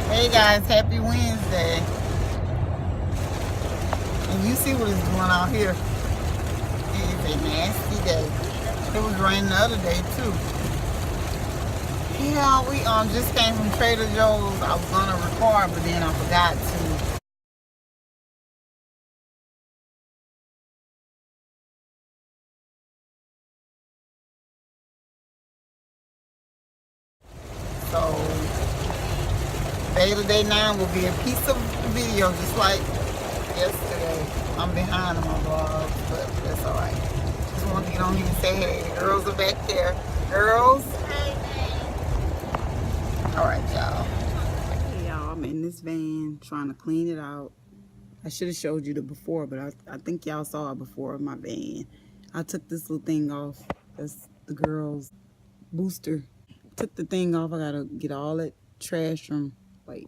Hey guys, happy Wednesday. And you see what is going on here. It is a nasty day. It was raining the other day too. Yeah, we just came from Trader Joe's. I was gonna record, but then I forgot to. So beta day 9 will be a piece of video just like yesterday. I'm behind on my vlogs, but that's alright. Just wanted to get on here and say hey. The girls are back there. Girls? Alright, y'all. Hey, y'all. I'm in this van trying to clean it out. I should have showed you the before, but I think y'all saw it before of my van. I took this little thing off. That's the girls' booster. Took the thing off. I gotta get all that trash from, wait.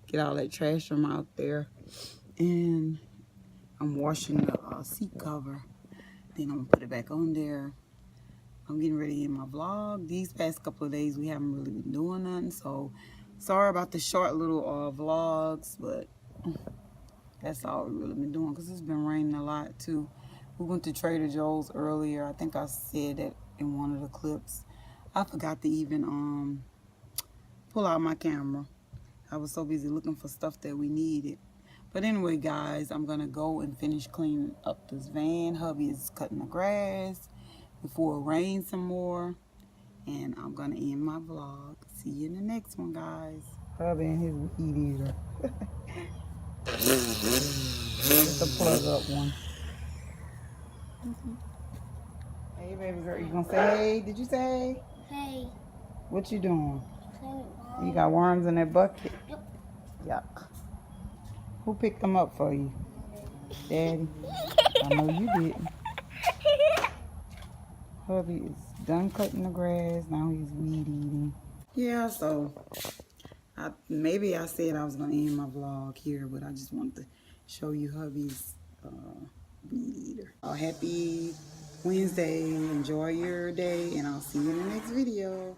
Get all that trash from out there. And I'm washing the seat cover. Then I'm gonna put it back on there. I'm getting ready to end my vlog. These past couple of days we haven't really been doing nothing, so sorry about the short little vlogs, but that's all we've really been doing because it's been raining a lot too. We went to Trader Joe's earlier. I think I said that in one of the clips. I forgot to even pull out my camera. I was so busy looking for stuff that we needed. But anyway, guys, I'm gonna go and finish cleaning up this van. Hubby is cutting the grass before it rains some more. And I'm gonna end my vlog. See you in the next one, guys. Hubby and his weed eater. It's a plug up one. Hey, baby girl, you gonna say hey? Did you say hey? Hey. What you doing? You got worms in that bucket? Yep. Yuck. Who picked them up for you? Daddy? I know you didn't. Hubby is done cutting the grass. Now he's weed eating. Yeah, so maybe I said I was going to end my vlog here, but I just wanted to show you hubby's weed eater. Happy Wednesday. Enjoy your day, and I'll see you in the next video.